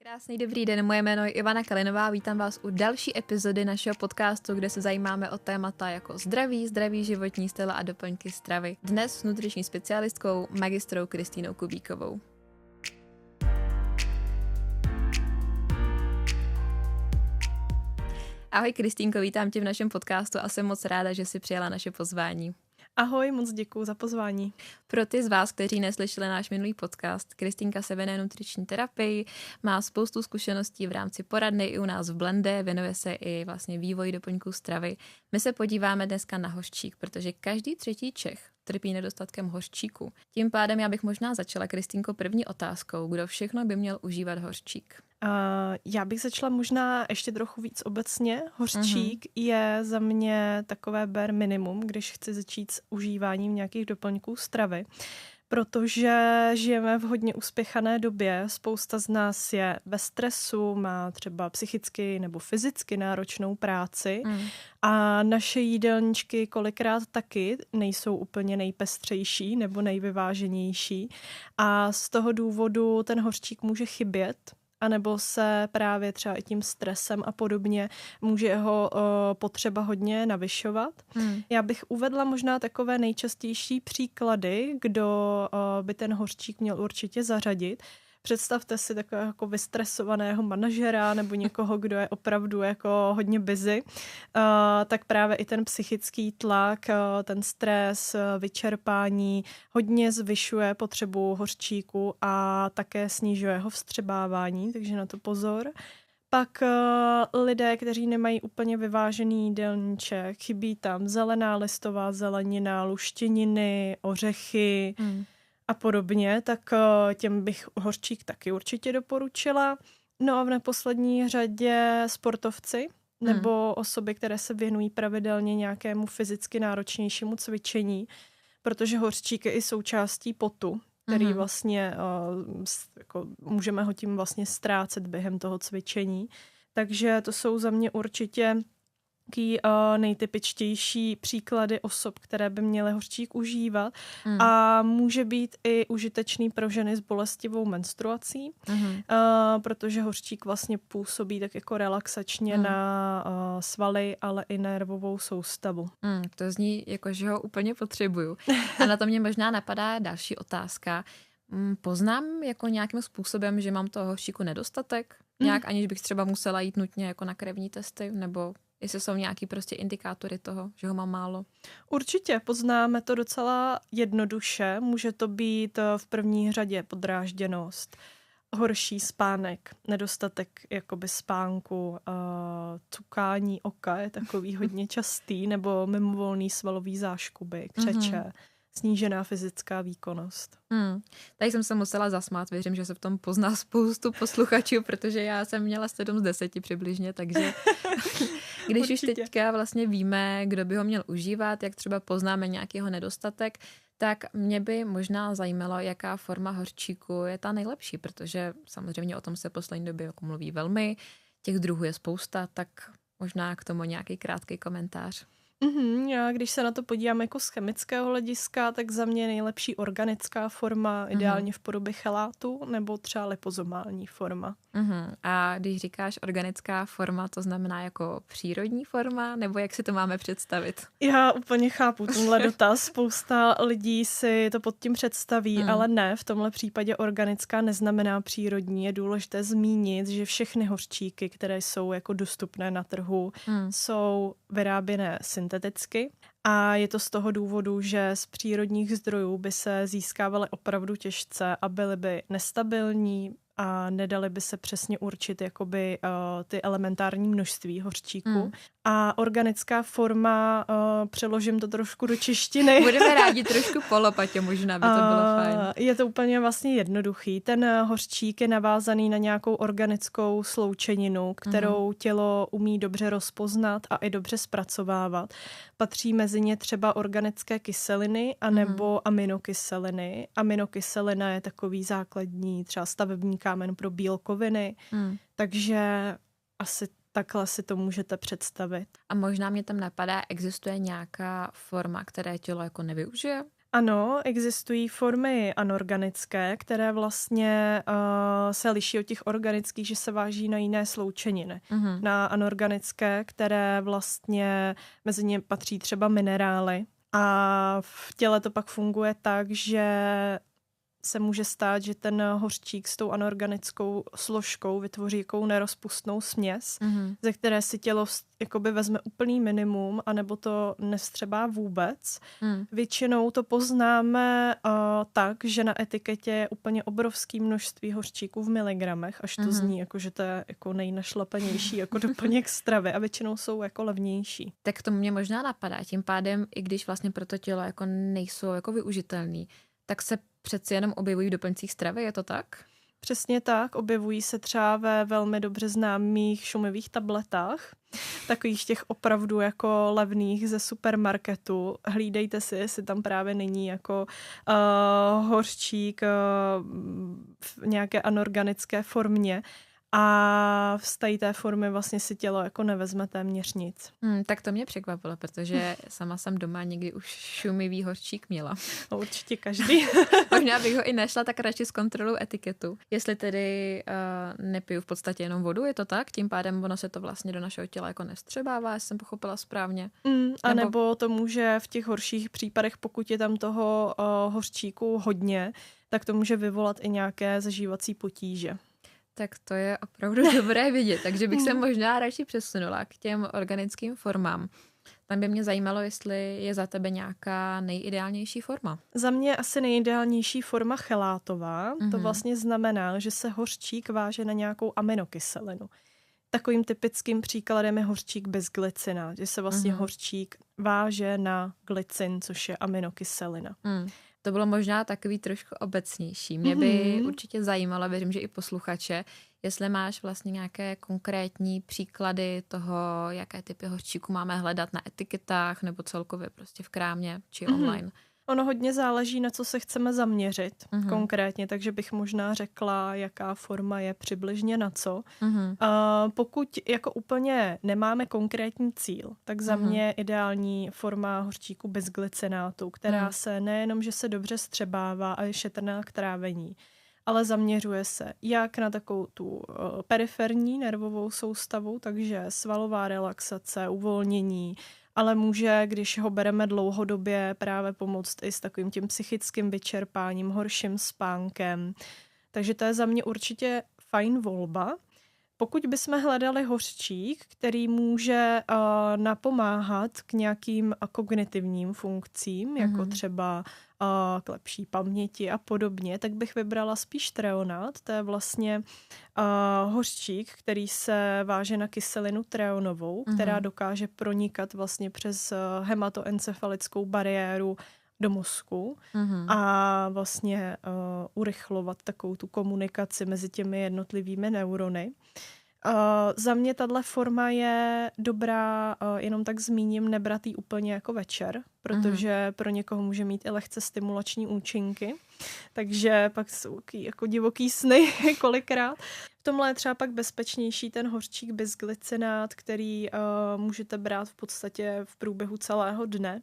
Krásný dobrý den, moje jméno je Ivana Kalinová, vítám vás u další epizody našeho podcastu, kde se zajímáme o témata jako zdravý životní styl a doplňky stravy. Dnes s nutriční specialistkou, magistrou Kristýnou Kubíkovou. Ahoj Kristýnko, vítám tě v našem podcastu a jsem moc ráda, že jsi přijala naše pozvání. Ahoj, moc děkuju za pozvání. Pro ty z vás, kteří neslyšeli náš minulý podcast, Kristýnka se věnuje nutriční terapii, má spoustu zkušeností v rámci poradny i u nás v Blende, věnuje se i vlastně vývoji doplňků stravy. My se podíváme dneska na hořčík, protože každý třetí Čech trpí nedostatkem hořčíku. Tím pádem já bych možná začala, Kristýnko, první otázkou, kdo všechno by měl užívat hořčík. Já bych začala možná ještě trochu víc obecně. Hořčík je za mě takové bare minimum, když chci začít s užíváním nějakých doplňků stravy. Protože žijeme v hodně uspěchané době, spousta z nás je ve stresu, má třeba psychicky nebo fyzicky náročnou práci a naše jídelníčky kolikrát taky nejsou úplně nejpestřejší nebo nejvyváženější a z toho důvodu ten hořčík může chybět. A nebo se právě třeba i tím stresem a podobně může jeho potřeba hodně navyšovat. Já bych uvedla možná takové nejčastější příklady, kdo by ten hořčík měl určitě zařadit. Představte si takového jako vystresovaného manažera nebo někoho, kdo je opravdu jako hodně busy, tak právě i ten psychický tlak, ten stres, vyčerpání hodně zvyšuje potřebu hořčíku a také snižuje ho vstřebávání, takže na to pozor. Pak lidé, kteří nemají úplně vyvážený jídelníček, chybí tam zelená listová zelenina, luštěniny, ořechy, a podobně, tak těm bych hořčík taky určitě doporučila. No a v neposlední řadě sportovci nebo osoby, které se věnují pravidelně nějakému fyzicky náročnějšímu cvičení, protože hořčík je i součástí potu, který vlastně jako, můžeme ho tím vlastně ztrácet během toho cvičení. Takže to jsou za mě určitě nejtypičtější příklady osob, které by měly hořčík užívat a může být i užitečný pro ženy s bolestivou menstruací, protože hořčík vlastně působí tak jako relaxačně na svaly, ale i nervovou soustavu. To zní jako, že ho úplně potřebuju. A na to mě možná napadá další otázka. Poznám jako nějakým způsobem, že mám toho hořčíku nedostatek? Nějak aniž bych třeba musela jít nutně jako na krevní testy, nebo jestli jsou nějaký prostě indikátory toho, že ho mám málo? Určitě, poznáme to docela jednoduše. Může to být v první řadě podrážděnost, horší spánek, nedostatek jakoby spánku, cukání oka je takový hodně častý, nebo mimovolný svalový záškuby, křeče, snížená fyzická výkonnost. Tady jsem se musela zasmát, věřím, že se v tom pozná spoustu posluchačů, protože já jsem měla 7 z 10 přibližně, takže když už teďka vlastně víme, kdo by ho měl užívat, jak třeba poznáme nějakýho nedostatek, tak mě by možná zajímalo, jaká forma hořčíku je ta nejlepší, protože samozřejmě o tom se poslední době jako mluví velmi, těch druhů je spousta, tak možná k tomu nějaký krátký komentář. Já když se na to podívám jako z chemického hlediska, tak za mě nejlepší organická forma, ideálně v podobě chelátu, nebo třeba lipozomální forma. A když říkáš organická forma, to znamená jako přírodní forma, nebo jak si to máme představit? Já úplně chápu tenhle dotaz. Spousta lidí si to pod tím představí, ale ne, v tomhle případě organická neznamená přírodní. Je důležité zmínit, že všechny hořčíky, které jsou jako dostupné na trhu, jsou vyráběné synteticky. A je to z toho důvodu, že z přírodních zdrojů by se získávaly opravdu těžce a byly by nestabilní a nedali by se přesně určit jakoby ty elementární množství hořčíku. A organická forma, přeložím to trošku do češtiny. Budeme rádi trošku po lopatě, možná by to bylo fajn. Je to úplně vlastně jednoduchý. Ten hořčík je navázaný na nějakou organickou sloučeninu, kterou tělo umí dobře rozpoznat a i dobře zpracovávat. Patří mezi ně třeba organické kyseliny anebo aminokyseliny. Aminokyselina je takový základní třeba stavební kámen pro bílkoviny, takže asi takhle si to můžete představit. A možná mě tam napadá, existuje nějaká forma, které tělo jako nevyužije? Ano, existují formy anorganické, které vlastně se liší od těch organických, že se váží na jiné sloučeniny. Na anorganické, které vlastně mezi ně patří třeba minerály. A v těle to pak funguje tak, že se může stát, že ten hořčík s tou anorganickou složkou vytvoří jakou nerozpustnou směs, ze které si tělo jakoby vezme úplný minimum, anebo to nevstřebá vůbec. Většinou to poznáme tak, že na etiketě je úplně obrovské množství hořčíků v miligramech, až to zní jako, že to je jako nejnašlapanější jako doplněk stravy a většinou jsou jako levnější. Tak to mě možná napadá. Tím pádem, i když vlastně pro to tělo jako nejsou jako využitelný, tak se přeci jenom objevují v doplňcích stravy, je to tak? Přesně tak, objevují se třeba ve velmi dobře známých šumivých tabletách, takových těch opravdu jako levných ze supermarketu. Hlídejte si, jestli tam právě není jako hořčík v nějaké anorganické formě. A z té formy vlastně si tělo jako nevezme téměř nic. Tak to mě překvapilo, protože sama jsem doma někdy už šumivý hořčík měla. No, určitě každý. Možná bych ho i nešla, tak radši zkontroluji etiketu. Jestli tedy nepiju v podstatě jenom vodu, je to tak? Tím pádem ono se to vlastně do našeho těla jako nevstřebává, jestli jsem pochopila správně. A nebo to může v těch horších případech, pokud je tam toho hořčíku hodně, tak to může vyvolat i nějaké zažívací potíže. Tak to je opravdu dobré vidět, takže bych se možná radši přesunula k těm organickým formám. Tam by mě zajímalo, jestli je za tebe nějaká nejideálnější forma. Za mě asi nejideálnější forma chelátová. To vlastně znamená, že se hořčík váže na nějakou aminokyselinu. Takovým typickým příkladem je hořčík bez glycina, že se vlastně hořčík váže na glycin, což je aminokyselina. To bylo možná takový trošku obecnější. Mě by určitě zajímalo, věřím, že i posluchače, jestli máš vlastně nějaké konkrétní příklady toho, jaké typy hořčíku máme hledat na etiketách nebo celkově prostě v krámě či online. Ono hodně záleží, na co se chceme zaměřit konkrétně, takže bych možná řekla, jaká forma je přibližně na co. Pokud jako úplně nemáme konkrétní cíl, tak za mě ideální forma hořčíku bez glycinátu, která se nejenom, že se dobře střebává a je šetrná k trávení, ale zaměřuje se jak na takovou tu periferní nervovou soustavu, takže svalová relaxace, uvolnění, ale může, když ho bereme dlouhodobě, právě pomoct i s takovým tím psychickým vyčerpáním, horším spánkem. Takže to je za mě určitě fajn volba. Pokud bychom hledali hořčík, který může napomáhat k nějakým kognitivním funkcím, jako třeba k lepší paměti a podobně, tak bych vybrala spíš treonát. To je vlastně hořčík, který se váže na kyselinu treonovou, která dokáže pronikat vlastně přes hematoencefalickou bariéru do mozku a vlastně urychlovat takovou tu komunikaci mezi těmi jednotlivými neurony. Za mě tahle forma je dobrá, jenom tak zmíním, nebrat jí úplně jako večer, protože pro někoho může mít i lehce stimulační účinky, takže pak jsou jako divoký sny kolikrát. V tomhle je třeba pak bezpečnější ten hořčík bisglycinát, který můžete brát v podstatě v průběhu celého dne.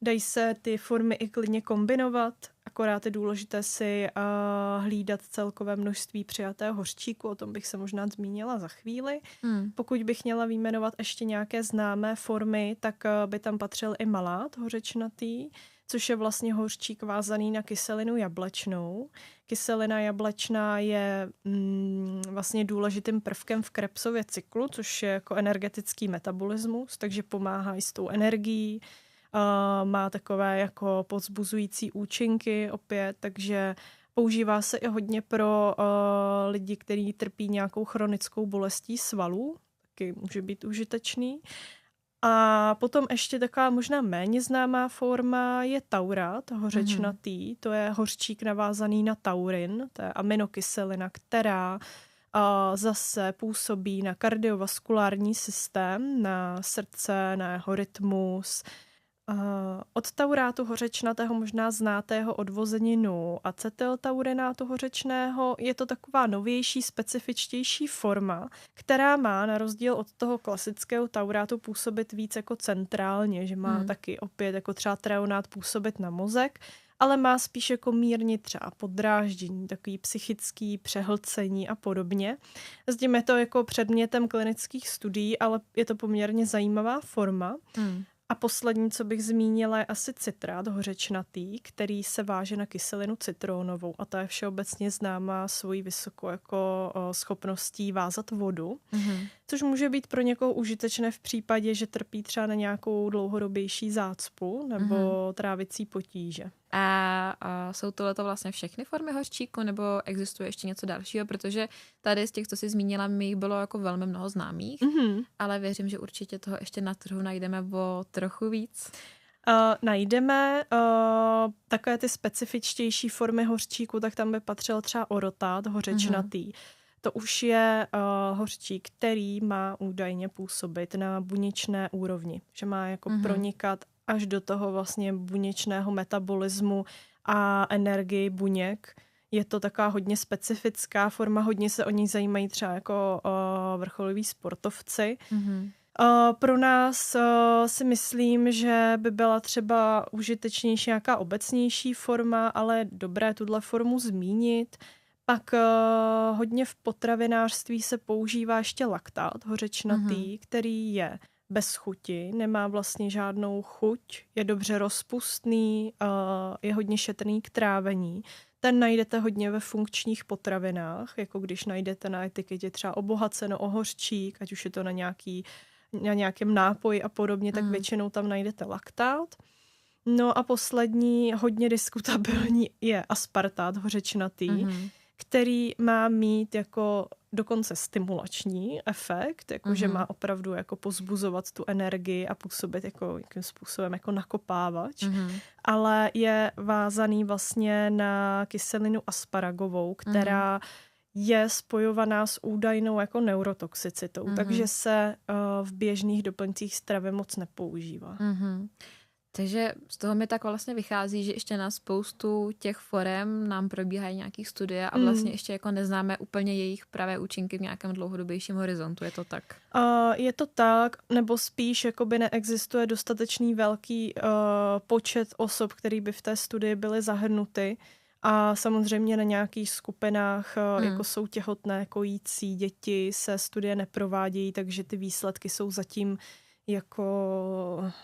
Dají se ty formy i klidně kombinovat, akorát je důležité si hlídat celkové množství přijatého hořčíku, o tom bych se možná zmínila za chvíli. Pokud bych měla vyjmenovat ještě nějaké známé formy, tak by tam patřil i malát hořečnatý, což je vlastně hořčík vázaný na kyselinu jablečnou. Kyselina jablečná je vlastně důležitým prvkem v Krebsově cyklu, což je jako energetický metabolismus, takže pomáhá i s tou energií. Má takové jako povzbuzující účinky opět, takže používá se i hodně pro lidi, kteří trpí nějakou chronickou bolestí svalů, taky může být užitečný. A potom ještě taková možná méně známá forma je taurát, hořečnatý. To je hořčík navázaný na taurin, to je aminokyselina, která zase působí na kardiovaskulární systém, na srdce, na jeho rytmus. Od taurátu hořečnatého možná znáte jeho odvozeninu acetyltaurinátu hořečného. Je to taková novější, specifičtější forma, která má na rozdíl od toho klasického taurátu působit víc jako centrálně, že má taky opět jako třeba treonát působit na mozek ale má spíš jako mírně třeba podráždění, takový psychický přehlcení a podobně. S tím je to jako předmětem klinických studií, ale je to poměrně zajímavá forma. A poslední, co bych zmínila, je asi citrát hořečnatý, který se váže na kyselinu citronovou a ta je všeobecně známá svojí vysokou jako schopností vázat vodu, což může být pro někoho užitečné v případě, že trpí třeba na nějakou dlouhodobější zácpu nebo trávicí potíže. A jsou tohleto vlastně všechny formy hořčíku, nebo existuje ještě něco dalšího? Protože tady z těch, co jsi zmínila, mi bylo jako velmi mnoho známých, ale věřím, že určitě toho ještě na trhu najdeme o trochu víc. Najdeme takové ty specifičtější formy hořčíku, tak tam by patřil třeba orotát hořečnatý. To už je hořčík, který má údajně působit na buněčné úrovni, že má jako pronikat až do toho vlastně buněčného metabolismu a energii buněk. Je to taková hodně specifická forma, hodně se o ní zajímají třeba jako vrcholoví sportovci. Pro nás si myslím, že by byla třeba užitečnější nějaká obecnější forma, ale dobré tuhle formu zmínit. Pak hodně v potravinářství se používá ještě laktát hořečnatý, který je bez chuti, nemá vlastně žádnou chuť, je dobře rozpustný, je hodně šetrný k trávení. Ten najdete hodně ve funkčních potravinách, jako když najdete na etiketě třeba obohaceno o hořčík, ať už je to na nějakém nápoji a podobně, tak většinou tam najdete laktát. No a poslední, hodně diskutabilní, je aspartát hořečnatý, který má mít jako dokonce stimulační efekt, jako že má opravdu jako pozbuzovat tu energii a působit jako jakým způsobem jako nakopávač, ale je vázaný vlastně na kyselinu asparagovou, která je spojovaná s údajnou jako neurotoxicitou, takže se v běžných doplňcích stravy moc nepoužívá. Takže z toho mi tak vlastně vychází, že ještě na spoustu těch forem nám probíhají nějaký studie a vlastně ještě jako neznáme úplně jejich pravé účinky v nějakém dlouhodobějším horizontu. Je to tak? Je to tak, nebo spíš jakoby neexistuje dostatečný velký počet osob, který by v té studii byly zahrnuty. A samozřejmě na nějakých skupinách, jako jsou těhotné, kojící děti, se studie neprovádějí, takže ty výsledky jsou zatím jako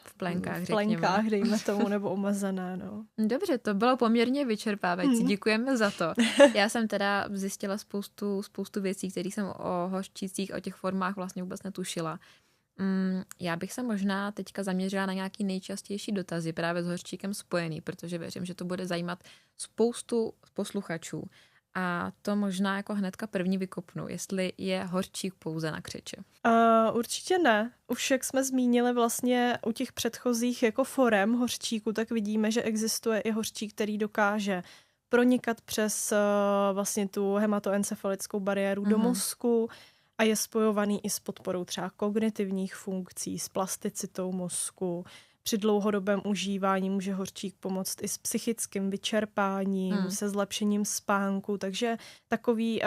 v plenkách, dejme tomu, nebo omezené. No. Dobře, to bylo poměrně vyčerpávající. Děkujeme za to. Já jsem teda zjistila spoustu věcí, které jsem o hořčících, o těch formách vlastně vůbec netušila. Já bych se možná teďka zaměřila na nějaký nejčastější dotazy právě s hořčíkem spojený, protože věřím, že to bude zajímat spoustu posluchačů. A to možná jako hnedka první vykopnu, jestli je hořčík pouze na křeče. Určitě ne. Už jak jsme zmínili vlastně u těch předchozích jako forem hořčíku, tak vidíme, že existuje i hořčík, který dokáže pronikat přes vlastně tu hematoencefalickou bariéru do mozku a je spojovaný i s podporou třeba kognitivních funkcí, s plasticitou mozku. Při dlouhodobém užívání může hořčík pomoct i s psychickým vyčerpáním, se zlepšením spánku, takže takový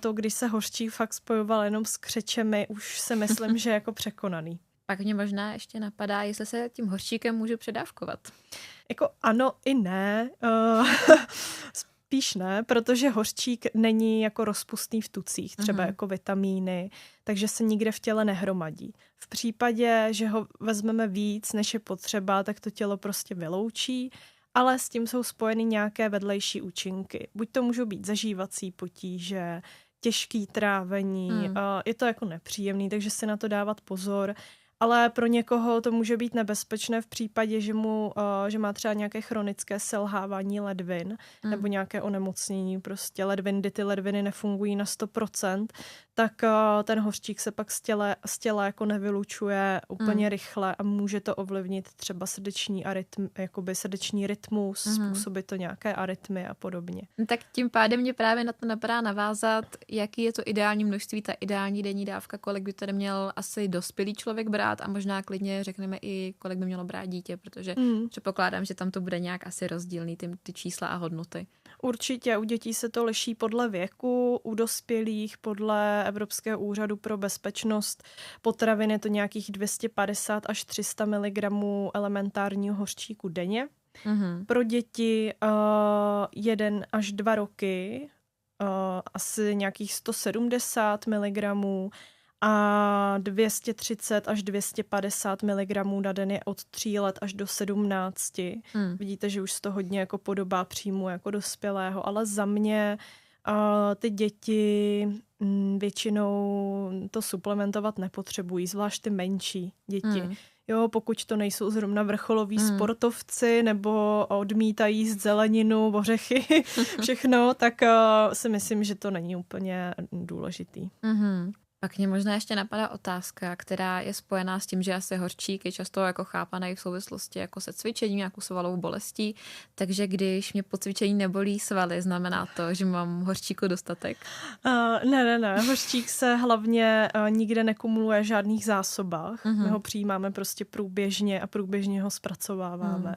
to, když se hořčík fakt spojoval jenom s křečemi, už si myslím, že je jako překonaný. Pak mě možná ještě napadá, jestli se tím hořčíkem můžu předávkovat. Jako ano i ne. Spíš ne, protože hořčík není jako rozpustný v tucích, třeba jako vitamíny, takže se nikde v těle nehromadí. V případě, že ho vezmeme víc, než je potřeba, tak to tělo prostě vyloučí, ale s tím jsou spojeny nějaké vedlejší účinky. Buď to můžou být zažívací potíže, těžký trávení, je to jako nepříjemný, takže si na to dávat pozor. Ale pro někoho to může být nebezpečné v případě, že má třeba nějaké chronické selhávání ledvin nebo nějaké onemocnění, prostě ledvin, kdy ty ledviny nefungují na 100%, tak ten hořčík se pak z těla jako nevylučuje úplně rychle a může to ovlivnit třeba srdeční rytmus, způsobit to nějaké arytmy a podobně. Tak tím pádem mě právě na to napadá navázat, jaký je to ideální množství, ta ideální denní dávka, kolik by tedy měl asi dospělý člověk brát a možná klidně řekneme i, kolik by mělo brát dítě, protože předpokládám, že tam to bude nějak asi rozdílný, ty čísla a hodnoty. Určitě, u dětí se to liší podle věku, u dospělých podle Evropského úřadu pro bezpečnost potravin je to nějakých 250 až 300 mg elementárního hořčíku denně. Pro děti 1 až 2 roky asi nějakých 170 mg a 230 až 250 mg na den je od 3 let až do 17. Vidíte, že už se to hodně jako podobá příjmu jako dospělého, ale za mě ty děti většinou to suplementovat nepotřebují, zvlášť ty menší děti. Jo, pokud to nejsou zrovna vrcholoví sportovci nebo odmítají jíst zeleninu, ořechy, všechno, tak si myslím, že to není úplně důležitý. Pak mě možná ještě napadá otázka, která je spojená s tím, že asi horčík je často jako chápaný v souvislosti jako se cvičením, nějakou svalovou bolestí, takže když mě po cvičení nebolí svaly, znamená to, že mám horčíku dostatek? Ne. Horčík se hlavně nikde nekumuluje v žádných zásobách. My ho přijímáme prostě průběžně a průběžně ho zpracováváme.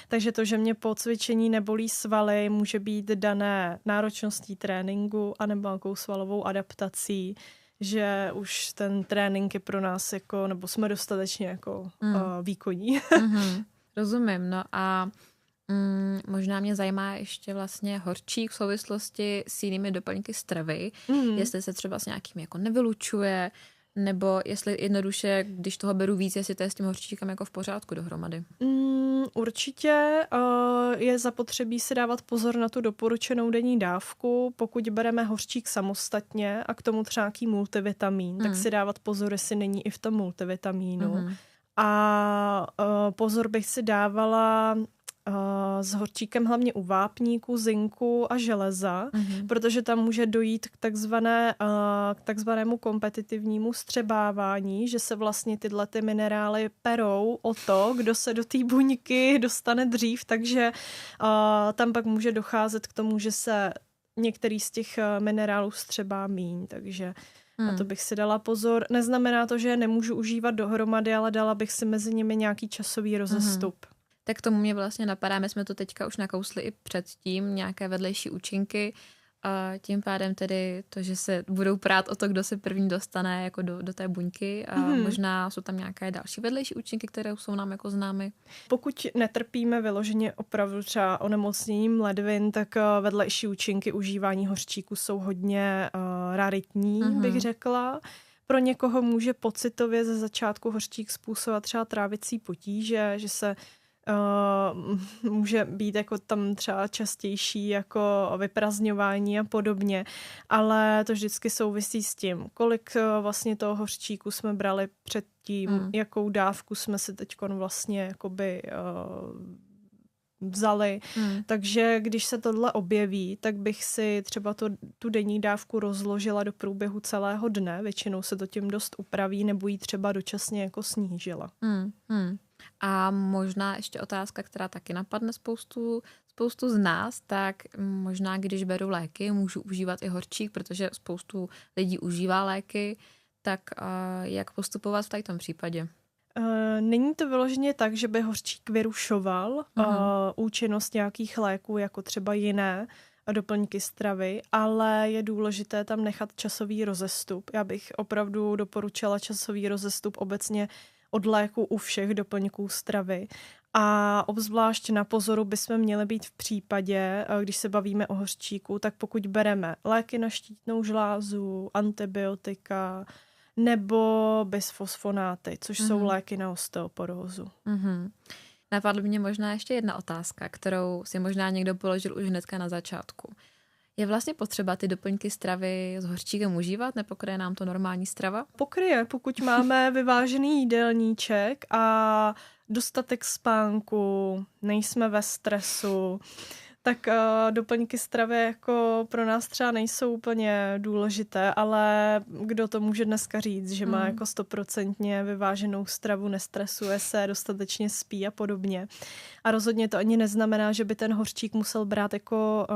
Takže to, že mě po cvičení nebolí svaly, může být dané náročností tréninku anebo nějakou svalovou adaptací, že už ten trénink je pro nás jako, nebo jsme dostatečně jako výkonní. Rozumím, no a možná mě zajímá ještě vlastně horčík v souvislosti s jinými doplňky stravy, jestli se třeba s nějakým jako nevylučuje, nebo jestli jednoduše, když toho beru víc, jestli to je s tím horčíkem jako v pořádku dohromady. Určitě je zapotřebí si dávat pozor na tu doporučenou denní dávku. Pokud bereme hořčík samostatně a k tomu třeba nějaký multivitamin, tak si dávat pozor, jestli není i v tom multivitamínu. A pozor bych si dávala s horčíkem hlavně u vápníku, zinku a železa, protože tam může dojít k takzvanému kompetitivnímu střebávání, že se vlastně tyhle ty minerály perou o to, kdo se do té buňky dostane dřív, takže tam pak může docházet k tomu, že se některý z těch minerálů střebá míň, takže na to bych si dala pozor. Neznamená to, že je nemůžu užívat dohromady, ale dala bych si mezi nimi nějaký časový rozestup. Tak k tomu mě vlastně napadá, my jsme to teďka už nakousli i předtím, nějaké vedlejší účinky. A tím pádem tedy to, že se budou prát o to, kdo se první dostane jako do té buňky. A možná jsou tam nějaké další vedlejší účinky, které jsou nám jako známy. Pokud netrpíme vyloženě opravdu třeba onemocněním ledvin, tak vedlejší účinky užívání hořčíku jsou hodně raritní, bych řekla. Pro někoho může pocitově ze začátku hořčík způsobovat třeba trávicí potíže, že se může být jako tam třeba častější jako vyprazňování a podobně, ale to vždycky souvisí s tím, kolik vlastně toho hořčíku jsme brali předtím, jakou dávku jsme si teďkon vlastně jakoby vzali. Takže když se tohle objeví, tak bych si třeba tu denní dávku rozložila do průběhu celého dne. Většinou se to tím dost upraví, nebo ji třeba dočasně jako snížila. A možná ještě otázka, která taky napadne spoustu z nás, tak možná když beru léky, můžu užívat i horčík, protože spoustu lidí užívá léky, tak jak postupovat v tom případě? Není to vyloženě tak, že by hořčík vyrušoval účinnost nějakých léků, jako třeba jiné doplňky stravy, ale je důležité tam nechat časový rozestup. Já bych opravdu doporučila časový rozestup obecně od léku u všech doplňků stravy. A obzvlášť na pozoru bychom měli být v případě, když se bavíme o hořčíku, tak pokud bereme léky na štítnou žlázu, antibiotika nebo bisfosfonáty, což jsou léky na osteoporózu. Napadla mě možná ještě jedna otázka, kterou si možná někdo položil už hnedka na začátku. Je vlastně potřeba ty doplňky stravy s hořčíkem užívat? Nepokryje nám to normální strava? Pokryje, pokud máme vyvážený jídelníček a dostatek spánku, nejsme ve stresu, tak doplňky stravy jako pro nás třeba nejsou úplně důležité, ale kdo to může dneska říct, že má jako 100% vyváženou stravu, nestresuje se, dostatečně spí a podobně. A rozhodně to ani neznamená, že by ten hořčík musel brát jako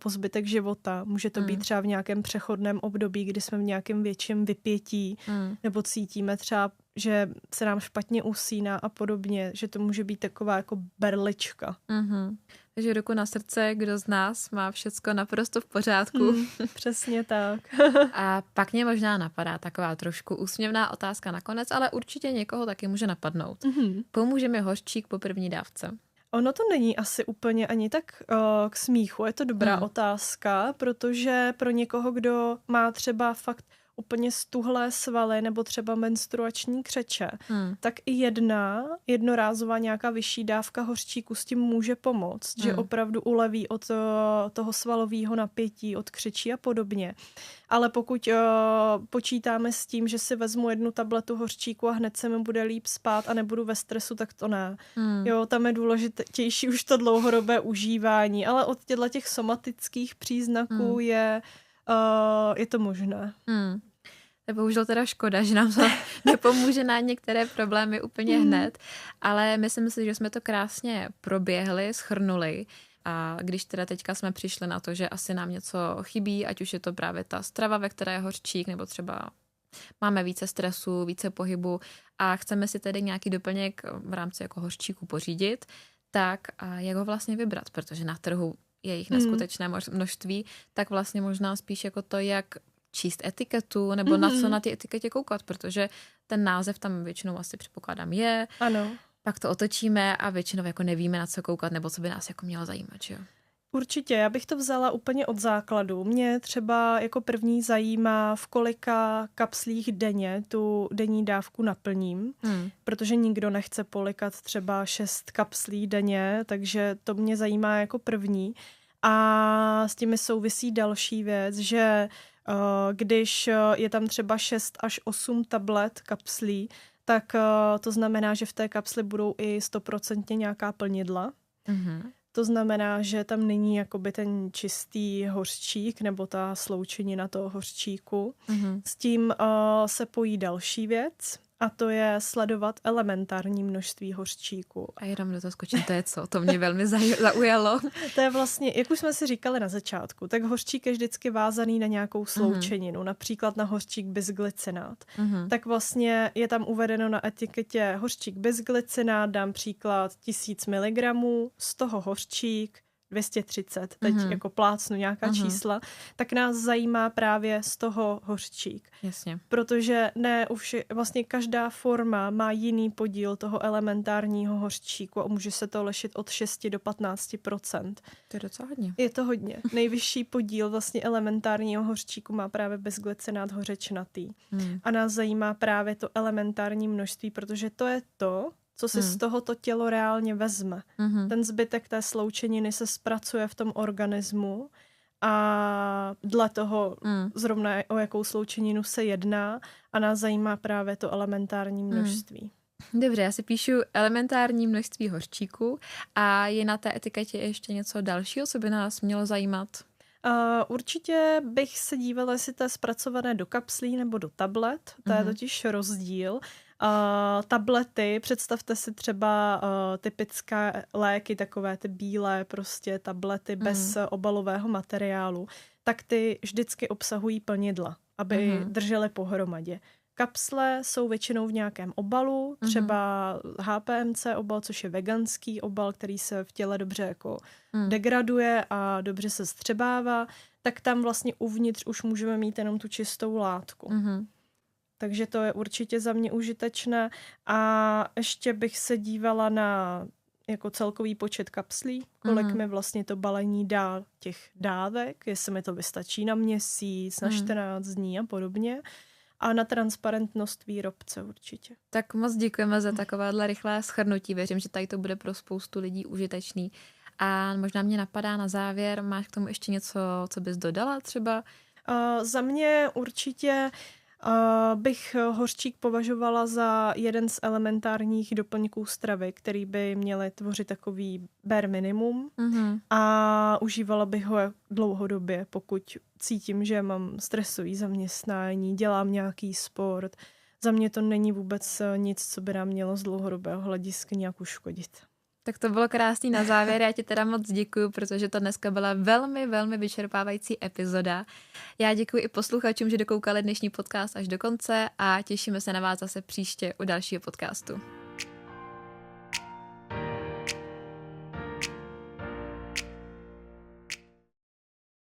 po zbytek života. Může to být třeba v nějakém přechodném období, kdy jsme v nějakém větším vypětí, nebo cítíme třeba, že se nám špatně usíná a podobně, že to může být taková jako berlička. Takže ruku na srdce, kdo z nás má všecko naprosto v pořádku. Přesně tak. A pak mě možná napadá taková trošku úsměvná otázka nakonec, ale určitě někoho taky může napadnout. Pomůže mi hořčík po první dávce? Ono to není asi úplně ani tak k smíchu, je to dobrá otázka, protože pro někoho, kdo má třeba fakt úplně stuhlé svaly nebo třeba menstruační křeče, tak i jednorázová nějaká vyšší dávka hořčíku s tím může pomoct, že opravdu uleví od toho svalového napětí, od křečí a podobně. Ale pokud počítáme s tím, že si vezmu 1 tabletu hořčíku a hned se mi bude líp spát a nebudu ve stresu, tak to ne. Jo, tam je důležitější už to dlouhodobé užívání, ale od těch somatických příznaků je to možné. To je bohužel teda škoda, že nám to nepomůže na některé problémy úplně hned, ale myslím si, že jsme to krásně proběhli, shrnuli. A když teda teďka jsme přišli na to, že asi nám něco chybí, ať už je to právě ta strava, ve které je hořčík, nebo třeba máme více stresu, více pohybu a chceme si tedy nějaký doplněk v rámci jako hořčíku pořídit, tak a jak ho vlastně vybrat, protože na trhu je jich neskutečné množství, tak vlastně možná spíš jako to, jak číst etiketu, nebo na co na ty etiketě koukat, protože ten název tam většinou asi předpokládám je. Ano. Pak to otočíme a většinou jako nevíme, na co koukat, nebo co by nás jako mělo zajímat, že jo? Určitě, já bych to vzala úplně od základu. Mě třeba jako první zajímá, v kolika kapslích denně tu denní dávku naplním, protože nikdo nechce polikat třeba 6 kapslí denně, takže to mě zajímá jako první. A s tím souvisí další věc, že když je tam třeba 6 až 8 tablet kapslí, tak to znamená, že v té kapsli budou i 100% nějaká plnidla. To znamená, že tam není jakoby ten čistý hořčík nebo ta sloučenina toho hořčíku. S tím se pojí další věc a to je sledovat elementární množství hořčíku. A jenom do toho skočím, to je co? To mě velmi zaujalo. To je vlastně, jak už jsme si říkali na začátku, tak hořčík je vždycky vázaný na nějakou sloučeninu, například na hořčík bisglycinát. Tak vlastně je tam uvedeno na etiketě hořčík bisglycinát, dám příklad 1000 mg, z toho hořčík 230, teď jako plácnu nějaká čísla, tak nás zajímá právě z toho hořčík. Jasně. Protože vlastně každá forma má jiný podíl toho elementárního hořčíku a může se to lišit od 6 do 15%. To je docela hodně. Je to hodně. Nejvyšší podíl vlastně elementárního hořčíku má právě bisglycinát hořečnatý. A nás zajímá právě to elementární množství, protože to je to, co si z tohoto tělo reálně vezme. Ten zbytek té sloučeniny se zpracuje v tom organismu a dle toho zrovna o jakou sloučeninu se jedná a nás zajímá právě to elementární množství. Dobře, já si píšu elementární množství hořčíku a je na té etiketě ještě něco dalšího, co by nás mělo zajímat? Určitě bych se dívala, jestli to je zpracované do kapslí nebo do tablet. To je totiž rozdíl. Tablety, představte si třeba typické léky, takové ty bílé prostě tablety bez obalového materiálu, tak ty vždycky obsahují plnidla, aby držely pohromadě. Kapsle jsou většinou v nějakém obalu, třeba HPMC obal, což je veganský obal, který se v těle dobře jako degraduje a dobře se střebává, tak tam vlastně uvnitř už můžeme mít jenom tu čistou látku. Takže to je určitě za mě užitečné. A ještě bych se dívala na jako celkový počet kapslí, kolik mi vlastně to balení dá těch dávek, jestli mi to vystačí na měsíc, na 14 dní a podobně. A na transparentnost výrobce určitě. Tak moc děkujeme za takovéhle rychlé shrnutí. Věřím, že tady to bude pro spoustu lidí užitečný. A možná mě napadá na závěr, máš k tomu ještě něco, co bys dodala třeba? Za mě určitě bych hořčík považovala za jeden z elementárních doplňků stravy, který by měly tvořit takový bare minimum a užívala bych ho dlouhodobě, pokud cítím, že mám stresový zaměstnání, dělám nějaký sport. Za mě to není vůbec nic, co by nám mělo z dlouhodobého hlediska nějak uškodit. Tak to bylo krásný na závěr, já ti teda moc děkuju, protože to dneska byla velmi, velmi vyčerpávající epizoda. Já děkuji i posluchačům, že dokoukali dnešní podcast až do konce a těšíme se na vás zase příště u dalšího podcastu.